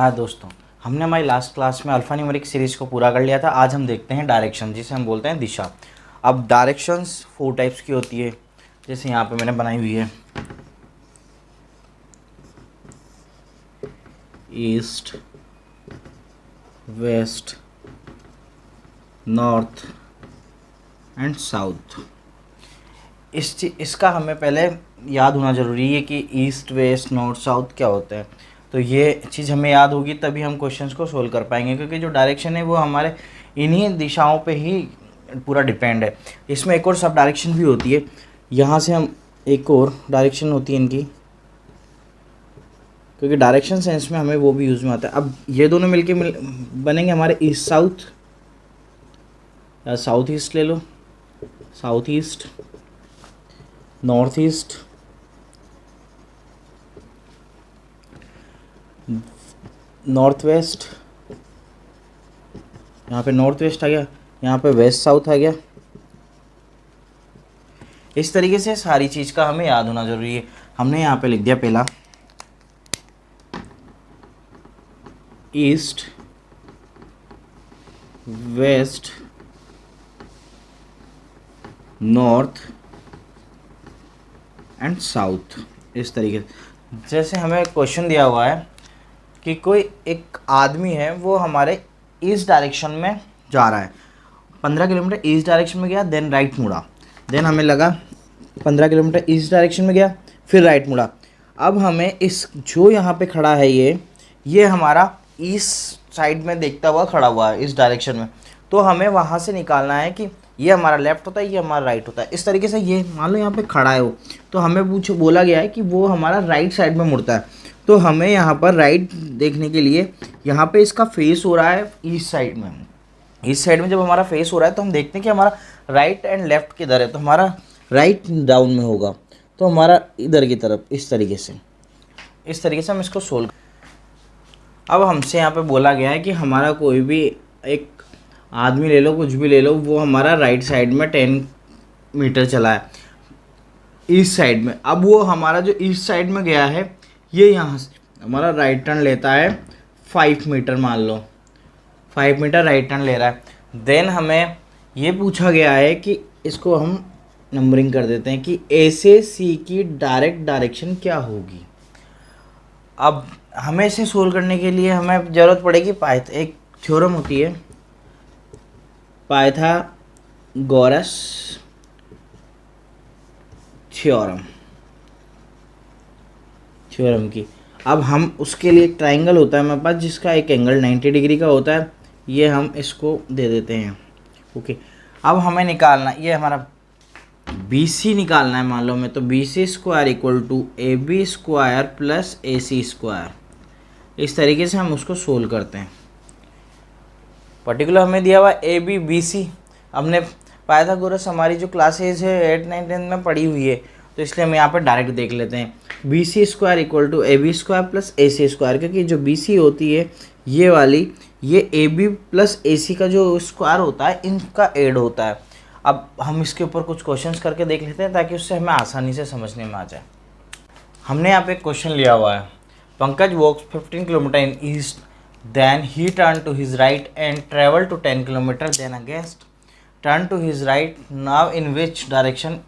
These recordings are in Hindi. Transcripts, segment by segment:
हाँ दोस्तों, हमने हमारी लास्ट क्लास में अल्फ़ा न्यूमेरिक सीरीज़ को पूरा कर लिया था। आज हम देखते हैं डायरेक्शन, जिसे हम बोलते हैं दिशा। अब डायरेक्शंस 4 टाइप्स की होती है, जैसे यहाँ पे मैंने बनाई हुई है। East, west, north and south. इसका हमें पहले याद होना ज़रूरी है कि ईस्ट, वेस्ट, नॉर्थ, साउथ क्या होता है। तो ये चीज़ हमें याद होगी तभी हम क्वेश्चंस को सोल्व कर पाएंगे, क्योंकि जो डायरेक्शन है वो हमारे इन्हीं दिशाओं पे ही पूरा डिपेंड है। इसमें एक और सब डायरेक्शन भी होती है, यहाँ से हम एक और डायरेक्शन होती है इनकी, क्योंकि डायरेक्शन सेंस में हमें वो भी यूज़ में आता है। अब ये दोनों मिलके बनेंगे हमारे ईस्ट साउथ, या साउथ ईस्ट ले लो, south east, north east, north west. यहाँ पे नॉर्थ वेस्ट आ गया, यहाँ पे वेस्ट साउथ आ गया। इस तरीके से सारी चीज़ का हमें याद होना ज़रूरी है। हमने यहाँ पे लिख दिया पहला east, west, north and south. इस तरीके से जैसे हमें क्वेश्चन दिया हुआ है कि कोई एक आदमी है, वो हमारे ईस्ट डायरेक्शन में जा रहा है, 15 किलोमीटर ईस्ट डायरेक्शन में गया, देन राइट मुड़ा। देन हमें लगा 15 किलोमीटर ईस्ट डायरेक्शन में गया, फिर राइट मुड़ा। अब हमें इस जो यहाँ पे खड़ा है ये हमारा ईस्ट साइड में देखता हुआ खड़ा हुआ है इस डायरेक्शन में। तो हमें वहाँ से निकालना है कि ये हमारा लेफ़्ट होता है, ये हमारा राइट होता है। इस तरीके से ये मान लो यहाँ पे खड़ा है वो, तो हमें बोला गया है कि वो हमारा राइट साइड में मुड़ता है। तो हमें यहाँ पर राइट देखने के लिए यहाँ पे इसका फेस हो रहा है ईस्ट साइड में। ईस्ट साइड में जब हमारा फेस हो रहा है तो हम देखते हैं कि हमारा राइट एंड लेफ़्ट किधर है। तो हमारा राइट डाउन में होगा, तो हमारा इधर की तरफ। इस तरीके से हम इसको सोल्व। अब हमसे यहाँ पे बोला गया है कि हमारा कोई भी एक आदमी ले लो, कुछ भी ले लो, वो हमारा राइट साइड में 10 मीटर चला है ईस्ट साइड में। अब वो हमारा जो ईस्ट साइड में गया है, ये यहाँ से हमारा राइट टर्न लेता है 5 मीटर, मान लो 5 मीटर राइट टर्न ले रहा है। देन हमें ये पूछा गया है कि इसको हम नंबरिंग कर देते हैं कि ए से सी की डायरेक्ट डायरेक्शन क्या होगी। अब हमें इसे सोल्व करने के लिए हमें ज़रूरत पड़ेगी एक थ्योरम होती है, पाइथागोरस थ्योरम की। अब हम उसके लिए एक ट्राइंगल होता है हमारे पास, जिसका एक एंगल 90 डिग्री का होता है। ये हम इसको दे देते हैं, ओके। अब हमें निकालना, ये हमारा BC निकालना है मान लो में, तो BC square equal to AB square plus AC square. इस तरीके से हम उसको सोल्व करते हैं। पर्टिकुलर हमें दिया हुआ AB BC। हमने पाइथागोरस हमारी जो क्लासेज है 8, 9, 10 में पढ़ी हुई है, तो इसलिए हम यहाँ पर डायरेक्ट देख लेते हैं। BC square equal to AB square plus AC square, क्योंकि जो BC होती है ये वाली, ये AB प्लस AC का जो स्क्वायर होता है, इनका ऐड होता है। अब हम इसके ऊपर कुछ क्वेश्चंस करके देख लेते हैं, ताकि उससे हमें आसानी से समझने में आ जाए। हमने यहाँ पे एक क्वेश्चन लिया हुआ है, Pankaj walks 15 kilometre in east, then he turn to his right and travel to 10 kilometre, then against turn to his right, now in which direction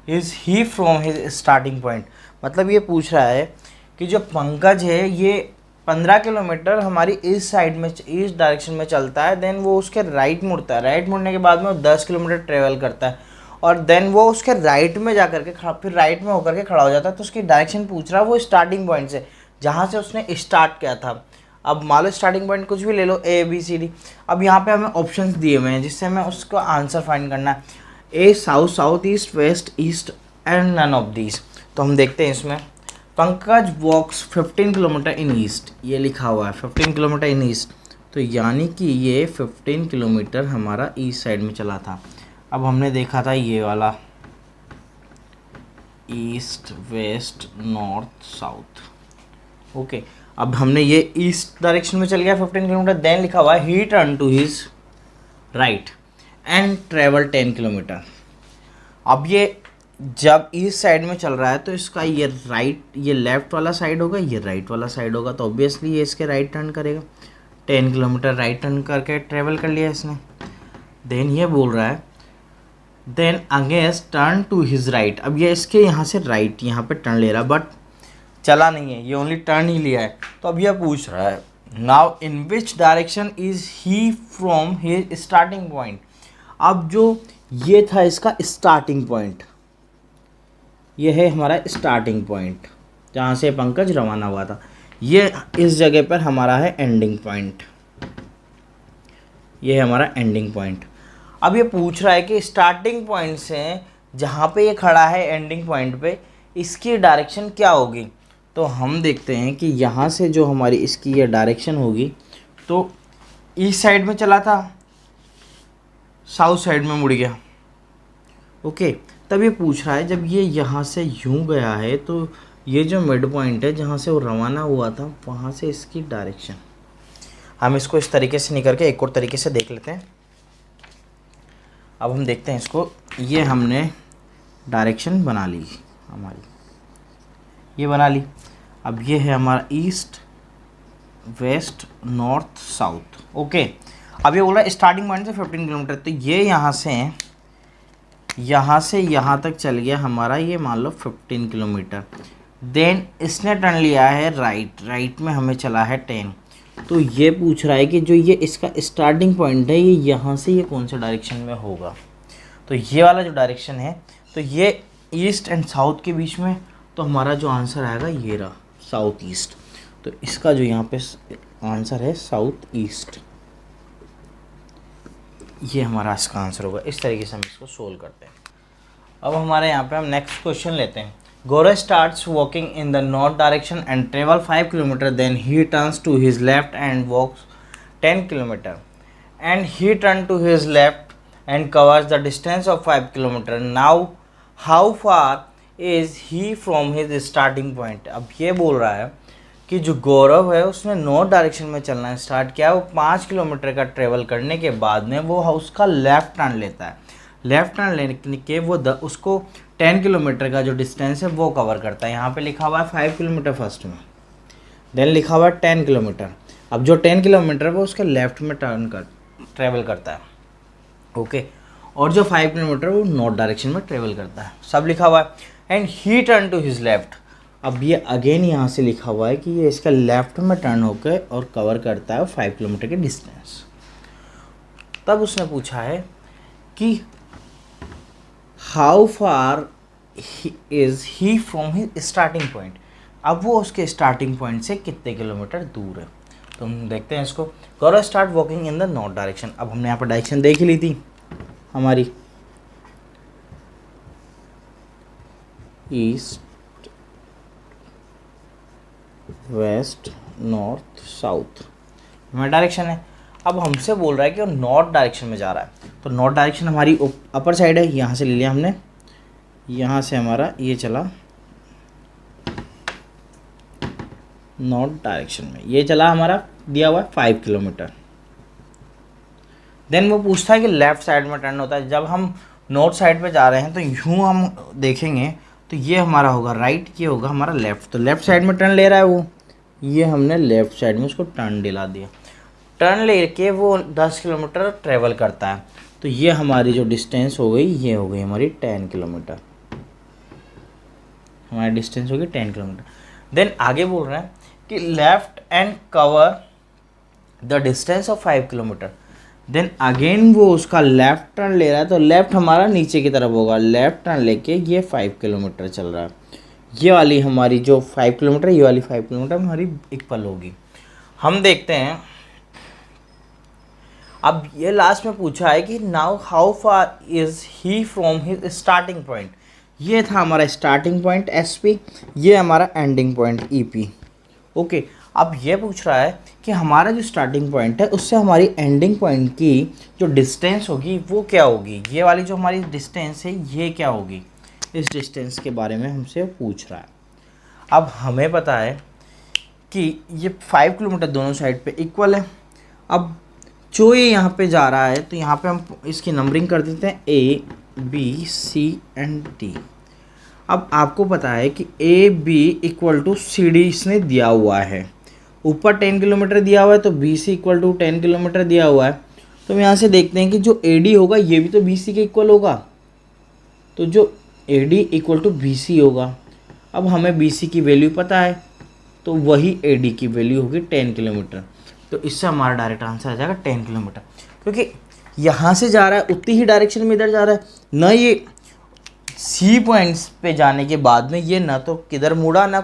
is he from his starting point. मतलब ये पूछ रहा है कि जो पंकज है ये 15 किलोमीटर हमारी ईस्ट साइड में, ईस्ट डायरेक्शन में चलता है, देन वो उसके राइट मुड़ता है। राइट मुड़ने के बाद में वो 10 किलोमीटर ट्रेवल करता है, और देन वो उसके राइट में जा करके फिर राइट में होकर के खड़ा हो जाता है। तो उसकी डायरेक्शन पूछ रहा है वो स्टार्टिंग पॉइंट से, जहाँ से उसने स्टार्ट किया था। अब मान लो स्टार्टिंग पॉइंट कुछ भी ले लो, ABCD। अब यहाँ पे हमें ऑप्शंस दिए हुए हैं, जिससे हमें उसको आंसर फाइंड करना है। A south, south east, west east and none of these. तो हम देखते हैं इसमें, Pankaj walks 15 kilometre in east, ये लिखा हुआ है 15 किलोमीटर इन ईस्ट, तो यानी कि ये 15 किलोमीटर हमारा ईस्ट साइड में चला था। अब हमने देखा था ये वाला east, west, north, south, okay. अब हमने ये ईस्ट डायरेक्शन में चल गया 15 किलोमीटर, देन लिखा हुआ है he turn to his right and travel 10 kilometre. अब ये जब इस साइड में चल रहा है तो इसका ये राइट, ये लेफ़्ट वाला साइड होगा, ये राइट वाला साइड होगा, तो ऑब्वियसली ये इसके राइट टर्न करेगा। 10 किलोमीटर राइट टर्न करके ट्रेवल कर लिया इसने। देन ये बोल रहा है then against turn to his right. अब ये इसके यहाँ से राइट यहाँ पे टर्न ले रहा, बट चला नहीं है, ये ओनली टर्न ही लिया है। तो अब यह पूछ रहा है now in which direction is he from his starting point. अब जो ये था इसका स्टार्टिंग पॉइंट, ये है हमारा स्टार्टिंग पॉइंट जहाँ से पंकज रवाना हुआ था। ये इस जगह पर हमारा है एंडिंग पॉइंट, ये है हमारा एंडिंग पॉइंट। अब ये पूछ रहा है कि स्टार्टिंग पॉइंट से जहाँ पे ये खड़ा है एंडिंग पॉइंट पे, इसकी डायरेक्शन क्या होगी। तो हम देखते हैं कि यहाँ से जो हमारी इसकी ये डायरेक्शन होगी, तो ईस्ट साइड में चला था, साउथ साइड में मुड़ गया। ओके, तब ये पूछ रहा है जब ये यहाँ से यूँ गया है तो ये जो मिड पॉइंट है जहाँ से वो रवाना हुआ था, वहाँ से इसकी डायरेक्शन हम इसको इस तरीके से नहीं करके एक और तरीके से देख लेते हैं। अब हम देखते हैं इसको, ये हमने डायरेक्शन बना ली हमारी, ये बना ली। अब ये है हमारा east west north south. Okay, अब ये बोल रहा है स्टार्टिंग पॉइंट से 15 किलोमीटर, तो ये यहाँ से यहाँ तक चल गया हमारा, ये मान लो 15 किलोमीटर। देन इसने टर्न लिया है राइट, राइट में हमें चला है 10। तो ये पूछ रहा है कि जो ये इसका स्टार्टिंग पॉइंट है ये यहाँ से ये कौन से डायरेक्शन में होगा। तो ये वाला जो डायरेक्शन है, तो ये ईस्ट एंड साउथ के बीच में, तो हमारा जो आंसर आएगा ये रहा साउथ ईस्ट। तो इसका जो यहाँ पे आंसर है साउथ ईस्ट, ये हमारा इसका आंसर होगा। इस तरीके से हम इसको सोल्व करते हैं। अब हमारे यहाँ पे हम नेक्स्ट क्वेश्चन लेते हैं। Gaurav starts walking in the north direction and travel 5 km. Then he turns to his left and walks 10 km. And he turns to his left and covers the distance of 5 km. Now, how far is he from his starting point? अब ये बोल रहा है कि जो गौरव है उसने नॉर्थ डायरेक्शन में चलना स्टार्ट किया, वो 5 किलोमीटर का ट्रेवल करने के बाद में वो उसका लेफ़्ट टर्न लेता है। लेफ़्ट टर्न लेने के वो उसको 10 किलोमीटर का जो डिस्टेंस है वो कवर करता है। यहाँ पे लिखा हुआ है 5 किलोमीटर फर्स्ट में, देन लिखा हुआ है 10 किलोमीटर। अब जो 10 किलोमीटर है वो उसके लेफ़्ट में ट्रेवल करता है। ओके, और जो 5 किलोमीटर वो नॉर्थ डायरेक्शन में ट्रेवल करता है, सब लिखा हुआ है। And he turn to his left. अब ये अगेन यहाँ से लिखा हुआ है कि ये इसका लेफ़्ट में टर्न होकर और कवर करता है 5 किलोमीटर के डिस्टेंस। तब उसने पूछा है कि how far is he from his starting point. अब वो उसके स्टार्टिंग पॉइंट से कितने किलोमीटर दूर है। तो हम देखते हैं इसको। Gaurav start walking in the north direction. अब हमने यहाँ पर डायरेक्शन देख ही ली थी हमारी, ईस्ट वेस्ट नॉर्थ साउथ हमारा डायरेक्शन है। अब हमसे बोल रहा है कि वो नॉर्थ डायरेक्शन में जा रहा है, तो नॉर्थ डायरेक्शन हमारी अपर साइड है, यहाँ से ले लिया हमने, यहाँ से हमारा ये चला नॉर्थ डायरेक्शन में, ये चला हमारा दिया हुआ है 5 किलोमीटर। देन वो पूछता है कि लेफ़्ट साइड में टर्न होता है। जब हम नॉर्थ साइड पे जा रहे हैं तो यूँ हम देखेंगे तो ये हमारा होगा राइट, ये होगा हमारा लेफ़्ट। तो लेफ़्ट साइड में टर्न ले रहा है वो, ये हमने लेफ़्ट साइड में उसको टर्न दिला दिया। टर्न लेके वो 10 किलोमीटर ट्रेवल करता है, तो ये हमारी जो डिस्टेंस हो गई ये हो गई हमारी 10 किलोमीटर, हमारी डिस्टेंस होगी 10 किलोमीटर। देन आगे बोल रहे हैं कि left and cover the distance of 5 kilometre. Then again वो उसका लेफ़्ट टर्न ले रहा है, तो लेफ़्ट हमारा नीचे की तरफ होगा, लेफ़्ट टर्न लेके ये 5 किलोमीटर चल रहा है। ये वाली हमारी जो 5 किलोमीटर, ये वाली 5 किलोमीटर हमारी इक्वल होगी। हम देखते हैं, अब ये लास्ट में पूछा है कि now how far is he from his starting point. ये था हमारा स्टार्टिंग पॉइंट SP, ये हमारा एंडिंग पॉइंट EP। ओके, अब ये पूछ रहा है कि हमारा जो स्टार्टिंग पॉइंट है उससे हमारी एंडिंग पॉइंट की जो डिस्टेंस होगी वो क्या होगी। ये वाली जो हमारी डिस्टेंस है ये क्या होगी, इस डिस्टेंस के बारे में हमसे पूछ रहा है। अब हमें पता है कि ये 5 किलोमीटर दोनों साइड पे इक्वल है। अब जो ये यहाँ पे जा रहा है तो यहाँ पे हम इसकी नंबरिंग कर देते हैं A B C and D। अब आपको पता है कि A B equal to C D इसने दिया हुआ है, ऊपर 10 किलोमीटर दिया हुआ है, तो B C equal to 10 kilometre दिया हुआ है। तो हम यहाँ से देखते हैं कि जो ए डी होगा ये भी तो बी सी के इक्वल होगा, तो जो A D equal to B C होगा। अब हमें बी सी की वैल्यू पता है, तो वही ए डी की वैल्यू होगी 10 किलोमीटर। तो इससे हमारा डायरेक्ट आंसर आ जाएगा 10 किलोमीटर, क्योंकि यहाँ से जा रहा है उतनी ही डायरेक्शन में इधर जा रहा है ना। ये सी पॉइंट्स पे जाने के बाद में ये ना तो किधर मुड़ा ना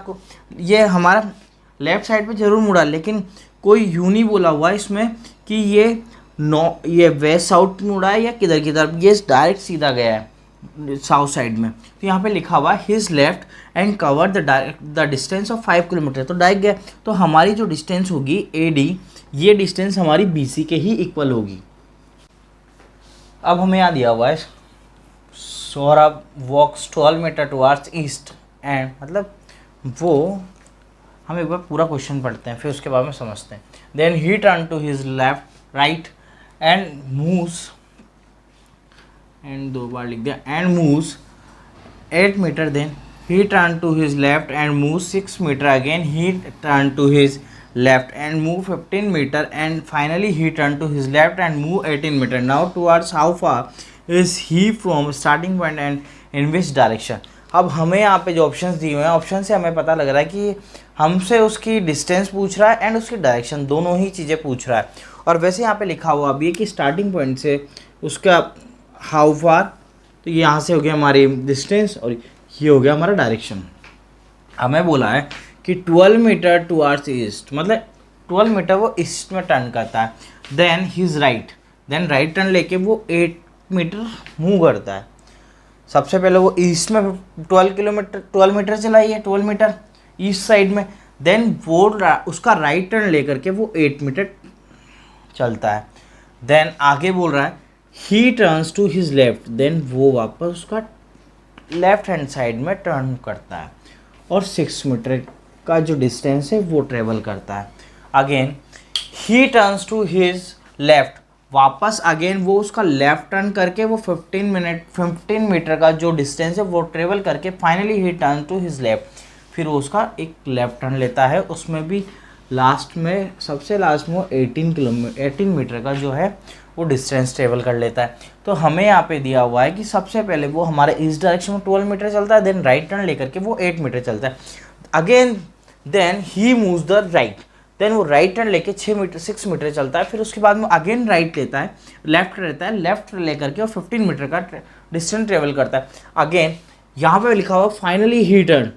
ये हमारा लेफ्ट साइड पे जरूर मुड़ा, लेकिन कोई यूं नहीं बोला हुआ इसमें कि ये वेस्ट साउथ मुड़ा है या किधर किधर, ये डायरेक्ट सीधा गया है साउथ साइड में। तो यहाँ पे लिखा हुआ है his left and cover the distance of 5 kilometre, तो डायरेक्ट गया। तो हमारी जो डिस्टेंस होगी ए डी, ये डिस्टेंस हमारी बी सी के ही इक्वल होगी। अब हमें यहाँ दिया हुआ है सौरभ वॉक्स 12 मीटर टुवार्ड्स ईस्ट एंड, मतलब वो हम एक बार पूरा क्वेश्चन पढ़ते हैं फिर उसके बाद में समझते हैं। Then he turn to his left right and moves, and 2 बार लिख दिया, and moves 8 metre. Then he turned to his left and moved 6 meter. Again he turned to his left and moved 15 meter, and finally he turned to his left and moved 18 meter. Now towards how far is he from starting point and in which direction? अब हमें यहाँ पे जो ऑप्शंस दिए हुए हैं, ऑप्शन से हमें पता लग रहा है कि हमसे उसकी डिस्टेंस पूछ रहा है एंड उसकी डायरेक्शन, दोनों ही चीज़ें पूछ रहा है। और वैसे यहाँ पे लिखा हुआ भी है कि स्टार्टिंग पॉइंट से उसका हाउ फार, तो यहाँ से हो गया हमारी डिस्टेंस और ये हो गया हमारा डायरेक्शन। हमें बोला है कि 12 मीटर टुवार्ड्स ईस्ट, मतलब 12 मीटर वो ईस्ट में टर्न करता है। Then his right, then right turn लेके वो 8 मीटर मूव करता है। सबसे पहले वो ईस्ट में 12 मीटर चलाई है, 12 मीटर ईस्ट साइड में। देन वो उसका राइट टर्न लेकर के वो 8 मीटर चलता है। देन आगे बोल रहा है he turns to his left, then वो वापस उसका लेफ्ट हैंड साइड में टर्न करता है और 6 मीटर का जो डिस्टेंस है वो ट्रेवल करता है। Again he turns to his left, वापस अगेन वो उसका लेफ्ट टर्न करके वो 15 मीटर का जो डिस्टेंस है वो ट्रेवल करके finally he turn to his left, फिर वो उसका एक लेफ्ट टर्न लेता है। उसमें भी लास्ट में, सबसे लास्ट में वो 18 मीटर का जो है वो डिस्टेंस ट्रेवल कर लेता है। तो हमें यहाँ पे दिया हुआ है कि सबसे पहले वो हमारे इस डायरेक्शन में 12 मीटर चलता है, देन राइट टर्न लेकर के वो 8 मीटर चलता है। Again then he moves the right, then वो राइट टर्न लेके 6 मीटर चलता है। फिर उसके बाद में अगेन राइट लेता है, लेफ्ट लेता है, लेफ्ट लेकर के वो 15 मीटर का डिस्टेंस ट्रेवल करता है। अगेन यहाँ पे लिखा हुआ finally he turn,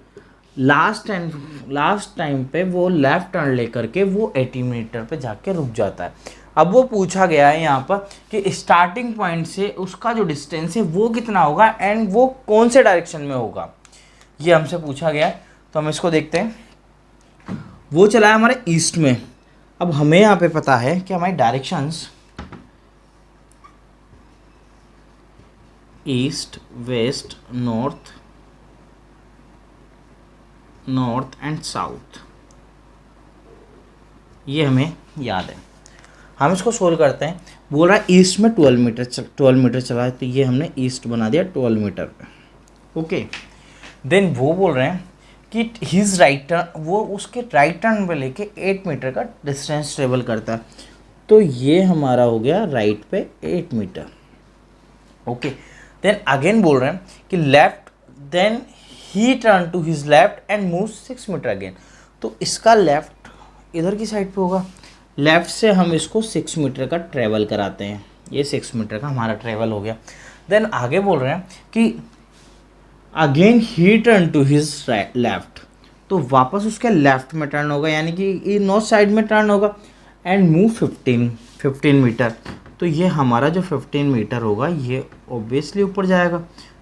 last time पे वो लेफ्ट टर्न लेकर के वो 80 मीटर पे जाके रुक जाता है। अब वो पूछा गया है यहाँ पर कि स्टार्टिंग पॉइंट से उसका जो डिस्टेंस है वो कितना होगा एंड वो कौन से डायरेक्शन में होगा, ये हमसे पूछा गया है। तो हम इसको देखते हैं। वो चला है हमारे ईस्ट में। अब हमें यहाँ पे पता है कि हमारी directions east, west, north and south, ये हमें याद है। हम इसको सोल्व करते हैं। बोल रहा है ईस्ट में 12 मीटर चला है, तो ये हमने ईस्ट बना दिया 12 मीटर पे। ओके, देन वो बोल रहे हैं कि हिज राइट टर्न, वो उसके राइट टर्न पे लेके 8 मीटर का डिस्टेंस ट्रेवल करता है। तो ये हमारा हो गया राइट पे 8 मीटर। ओके, देन अगेन बोल रहे हैं कि left, then he turn to his left and move 6 metre again. तो इसका लेफ्ट इधर की साइड पे होगा, लेफ्ट से हम इसको 6 मीटर का ट्रेवल कराते हैं, ये 6 मीटर का हमारा ट्रेवल हो गया। देन आगे बोल रहे हैं कि again he turn to his left, तो वापस उसके लेफ्ट में टर्न होगा, यानी कि नॉर्थ साइड में टर्न होगा एंड मूव 15 मीटर। तो ये हमारा जो 15 मीटर होगा ये ऑब्वियसली ऊपर जाएगा,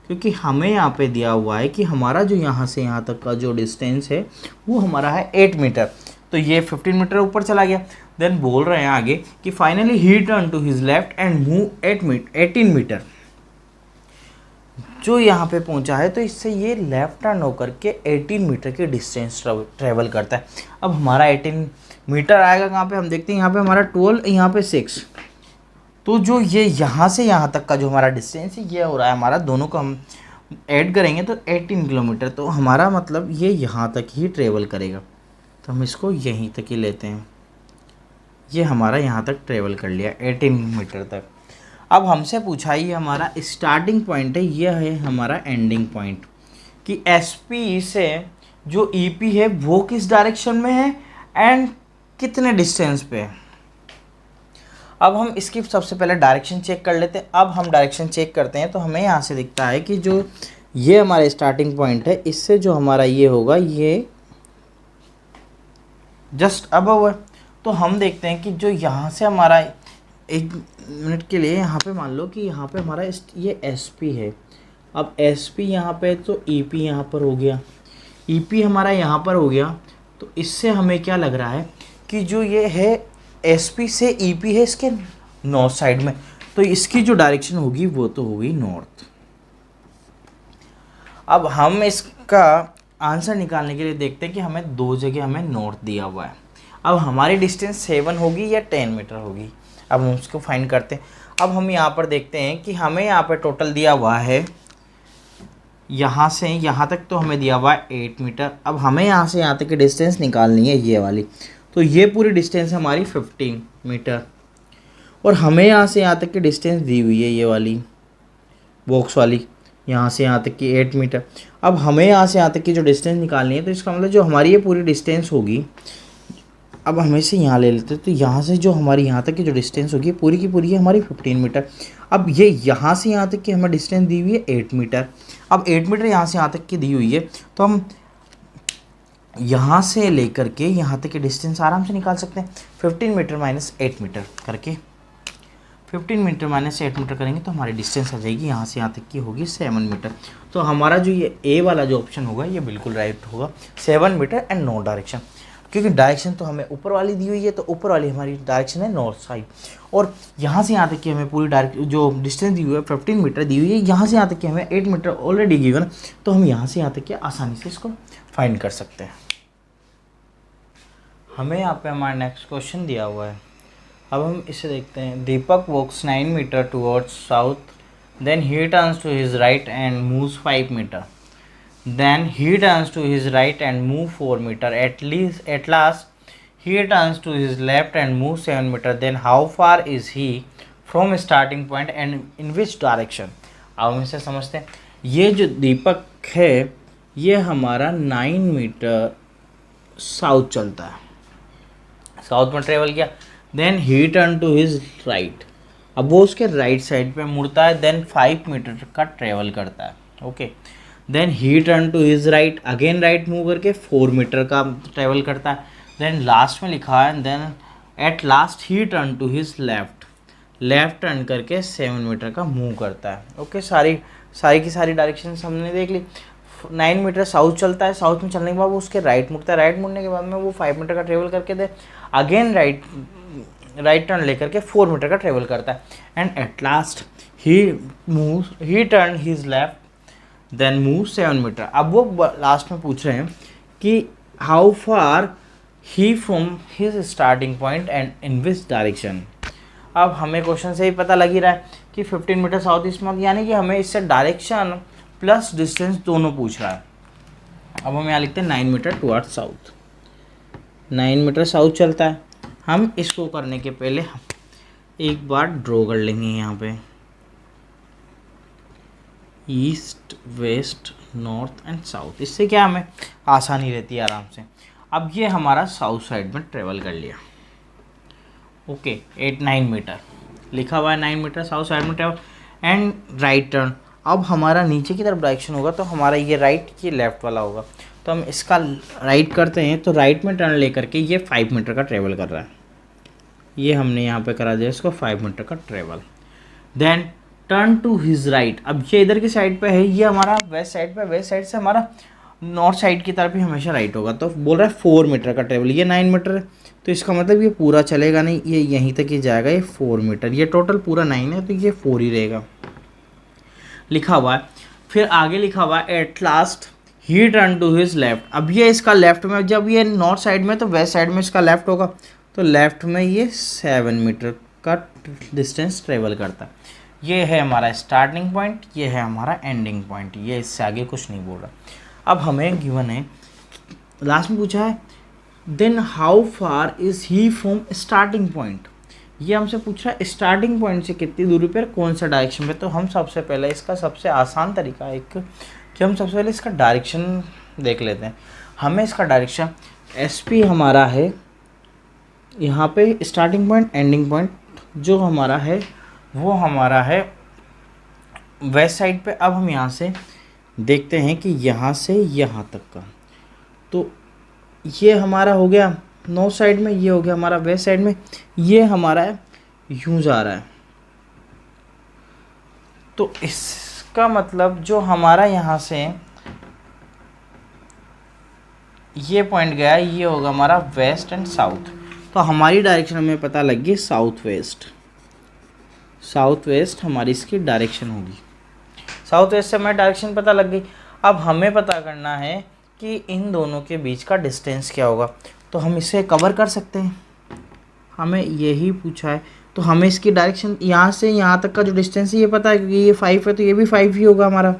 क्योंकि हमें यहाँ पे दिया हुआ है कि हमारा जो यहाँ से यहाँ तक का जो डिस्टेंस है वो हमारा है 8 मीटर, तो ये 15 मीटर ऊपर चला गया। देन बोल रहे हैं आगे कि finally he turn to his left and move 18 metre. जो यहाँ पे पहुँचा है तो इससे ये लेफ्ट टर्न होकर के 18 मीटर की डिस्टेंस ट्रेवल करता है। अब हमारा 18 मीटर आएगा कहाँ पे, हम देखते हैं यहाँ पे हमारा 12, यहाँ पे 6, तो जो ये यहाँ से यहाँ तक का जो हमारा डिस्टेंस है ये हो रहा है हमारा, दोनों का हम ऐड करेंगे तो 18 किलोमीटर, तो हमारा मतलब ये यहाँ तक ही ट्रेवल करेगा, तो हम इसको यहीं तक ही लेते हैं। ये हमारा यहाँ तक ट्रेवल कर लिया 18 मीटर तक। अब हमसे पूछा ये हमारा स्टार्टिंग पॉइंट है, ये है हमारा एंडिंग पॉइंट, कि एसपी से जो ईपी है वो किस डायरेक्शन में है एंड कितने डिस्टेंस पे है। अब हम इसकी सबसे पहले डायरेक्शन चेक कर लेते हैं। अब हम डायरेक्शन चेक करते हैं तो हमें यहाँ से दिखता है कि जो ये हमारा स्टार्टिंग पॉइंट है, इससे जो हमारा ये होगा ये जस्ट अबव है। तो हम देखते हैं कि जो यहाँ से हमारा, एक मिनट के लिए यहाँ पे मान लो कि यहाँ पे हमारा ये एसपी है। अब एसपी यहाँ पे तो ईपी यहाँ पर हो गया, ईपी हमारा यहाँ पर हो गया। तो इससे हमें क्या लग रहा है कि जो ये है एसपी से ईपी है इसके नॉर्थ साइड में, तो इसकी जो डायरेक्शन होगी वो तो होगी नॉर्थ। अब हम इसका आंसर निकालने के लिए देखते हैं कि हमें दो जगह हमें नॉर्थ दिया हुआ है। अब हमारी डिस्टेंस 7 होगी या 10 मीटर होगी, अब हम उसको फाइंड करते हैं। अब हम यहाँ पर देखते हैं कि हमें यहाँ पर टोटल दिया हुआ है, यहाँ से यहाँ तक तो हमें दिया हुआ है 8 मीटर। अब हमें यहाँ से यहाँ तक की डिस्टेंस निकालनी है ये वाली, तो ये पूरी डिस्टेंस हमारी 15 मीटर। और हमें यहाँ से यहाँ तक की डिस्टेंस दी हुई है ये वाली बॉक्स वाली, यहाँ से यहाँ तक की 8 मीटर। अब हमें यहाँ से यहाँ तक की जो डिस्टेंस निकालनी है, तो इसका मतलब जो हमारी ये पूरी डिस्टेंस होगी, अब हम इसे यहाँ ले लेते हैं, तो यहाँ से जो हमारी यहाँ तक की जो डिस्टेंस होगी पूरी की पूरी है हमारी 15 मीटर। अब ये यहाँ से यहाँ तक की हमें डिस्टेंस दी हुई है 8 मीटर। अब 8 मीटर यहाँ से यहाँ तक की दी हुई है, तो हम यहाँ से लेकर के यहाँ तक की डिस्टेंस आराम से निकाल सकते हैं। 15 मीटर माइनस 8 मीटर करके 15 मीटर माइनस 8 मीटर करेंगे तो हमारी डिस्टेंस आ जाएगी यहाँ से यहाँ तक की होगी 7 मीटर। तो हमारा जो ये ए वाला जो ऑप्शन होगा ये बिल्कुल राइट होगा, 7 मीटर एंड नो डायरेक्शन। क्योंकि डायरेक्शन तो हमें ऊपर वाली दी हुई है, तो ऊपर वाली हमारी डायरेक्शन है नॉर्थ साइड, और यहाँ से यहाँ तक की हमें पूरी डायरेक्ट जो डिस्टेंस दी हुई है 15 मीटर दी हुई है, यहाँ से यहाँ तक की हमें 8 मीटर ऑलरेडी गिवन, तो हम यहाँ से यहाँ तक की आसानी से इसको फाइंड कर सकते हैं। हमें यहाँ पे हमारा नेक्स्ट क्वेश्चन दिया हुआ है। अब हम इसे देखते हैं। Deepak walks 9 metre towards south, then he turns to his right and moves 5 metre, then he turns to his right and move 4 meter, at last he turns to his left and moves 7 meter, then how far is he from starting point and in which direction। अब हम इसे समझते हैं। ये जो दीपक है ये हमारा 9 मीटर साउथ चलता है, साउथ में ट्रेवल किया, then he turn to his right, अब वो उसके राइट साइड पे मुड़ता है, देन 5 मीटर का ट्रेवल करता है, okay. Then he turn to his right, again right move करके 4 मीटर का ट्रेवल करता है। देन लास्ट में लिखा है then at last he turn to his left, left turn करके 7 मीटर का मूव करता है, ओके। सारी की सारी डायरेक्शन हमने देख ली। 9 मीटर साउथ चलता है, साउथ में चलने के बाद वो उसके राइट मुड़ता है, राइट मुड़ने के बाद में वो 5 मीटर का ट्रेवल करके दे अगेन राइट टर्न लेकर के 4 मीटर का ट्रेवल करता है, and at last he turn his left then move 7 metre. अब वो लास्ट में पूछ रहे हैं कि how far he from his starting point and in which direction. अब हमें क्वेश्चन से ही पता लग ही रहा है कि 15 मीटर साउथ ईस्ट में, यानी कि हमें इससे डायरेक्शन प्लस डिस्टेंस दोनों पूछ रहा है। अब हम यहाँ लिखते हैं 9 metre toward south, 9 metre south चलता है। हम इसको करने के पहले एक बार ड्रॉ कर लेंगे यहाँ पे east west north and south, इससे क्या हमें आसानी रहती है आराम से। अब ये हमारा साउथ साइड में ट्रेवल कर लिया, ओके। 9 मीटर लिखा हुआ है, 9 मीटर साउथ साइड में ट्रेवल एंड राइट टर्न। अब हमारा नीचे की तरफ डायरेक्शन होगा तो हमारा ये राइट ये लेफ्ट वाला होगा, तो हम इसका राइट करते हैं, तो राइट में टर्न लेकर के ये 5 मीटर का ट्रेवल कर रहा है, ये हमने यहाँ पे करा दिया इसको 5 मीटर का travel. Then turn to his right, अब ये इधर की साइड पे है, ये हमारा वेस्ट साइड पे, वेस्ट साइड से हमारा नॉर्थ साइड की तरफ ही हमेशा राइट होगा, तो बोल रहा है 4 मीटर का ट्रेवल, ये 9 मीटर है, तो इसका मतलब ये पूरा चलेगा नहीं, ये यहीं तक ही जाएगा, ये 4 मीटर, ये टोटल पूरा 9 है तो ये 4 ही रहेगा लिखा हुआ है। फिर आगे लिखा हुआ है at last he turn to his left, अब ये इसका लेफ्ट में, जब ये नॉर्थ साइड में तो वेस्ट साइड में इसका लेफ्ट होगा, तो लेफ्ट में ये 7 मीटर का डिस्टेंस ट्रेवल करता है। ये है हमारा स्टार्टिंग पॉइंट, ये है हमारा एंडिंग पॉइंट, ये इससे आगे कुछ नहीं बोल रहा। अब हमें गिवन है, लास्ट में पूछा है then how far is he from starting point. ये हमसे पूछ रहा है स्टार्टिंग पॉइंट से कितनी दूरी पर कौन सा डायरेक्शन पे। तो हम सबसे पहले इसका सबसे आसान तरीका एक कि हम सबसे पहले इसका डायरेक्शन देख लेते हैं। हमें इसका डायरेक्शन एस पी हमारा है यहाँ पे स्टार्टिंग पॉइंट एंडिंग पॉइंट जो हमारा है वो हमारा है वेस्ट साइड पे। अब हम यहाँ से देखते हैं कि यहाँ से यहाँ तक का, तो ये हमारा हो गया नॉर्थ साइड में, ये हो गया हमारा वेस्ट साइड में, ये हमारा यूं जा रहा है। तो इसका मतलब जो हमारा यहाँ से ये पॉइंट गया ये होगा हमारा वेस्ट एंड साउथ। तो हमारी डायरेक्शन हमें पता लग गई साउथ वेस्ट, साउथ वेस्ट हमारी इसकी डायरेक्शन होगी। साउथ वेस्ट से हमें डायरेक्शन पता लग गई। अब हमें पता करना है कि इन दोनों के बीच का डिस्टेंस क्या होगा। तो हम इसे कवर कर सकते हैं, हमें यही पूछा है। तो हमें इसकी डायरेक्शन यहाँ से यहाँ तक का जो डिस्टेंस है ये पता है, क्योंकि ये 5 है तो ये भी 5 ही होगा हमारा।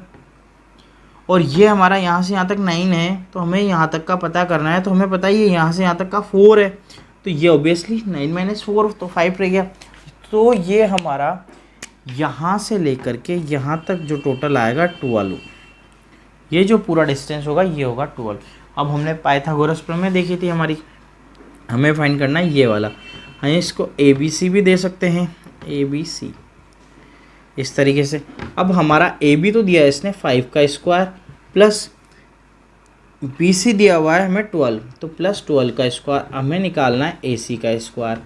और ये हमारा यहाँ से यहाँ तक 9 है, तो हमें यहाँ तक का पता करना है। तो हमें पता है ये यहाँ से यहाँ तक का 4 है, तो ये ऑब्वियसली 9 - 4 तो 5 रह गया। तो ये हमारा यहाँ से लेकर के यहाँ तक जो टोटल आएगा 12, ये जो पूरा डिस्टेंस होगा ये होगा 12। अब हमने पाइथागोरस प्रमेय देखी थी हमारी, हमें फाइंड करना है ये वाला। हम इसको ABC भी दे सकते हैं, ABC इस तरीके से। अब हमारा AB तो दिया है इसने 5 का स्क्वायर प्लस BC दिया हुआ है हमें 12, तो प्लस 12 का स्क्वायर हमें निकालना है AC का स्क्वायर।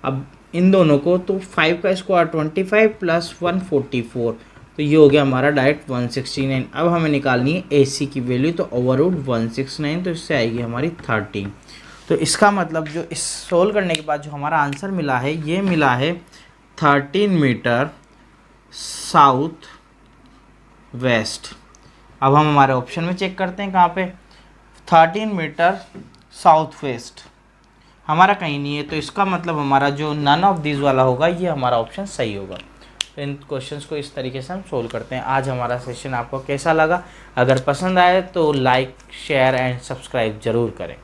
अब इन दोनों को तो 5 का स्क्वायर 25 प्लस 144, तो ये हो गया हमारा डायरेक्ट 169। अब हमें निकालनी है AC की वैल्यू, तो ओवरऑल 169, तो इससे आएगी हमारी 13। तो इसका मतलब जो इस सोल्व करने के बाद जो हमारा आंसर मिला है ये मिला है 13 मीटर साउथ वेस्ट। अब हम हमारे ऑप्शन में चेक करते हैं कहाँ पे, 13 मीटर साउथ वेस्ट हमारा कहीं नहीं है, तो इसका मतलब हमारा जो नन ऑफ दिस वाला होगा ये हमारा ऑप्शन सही होगा। तो इन क्वेश्चंस को इस तरीके से हम सोल्व करते हैं। आज हमारा सेशन आपको कैसा लगा? अगर पसंद आए तो लाइक शेयर एंड सब्सक्राइब ज़रूर करें।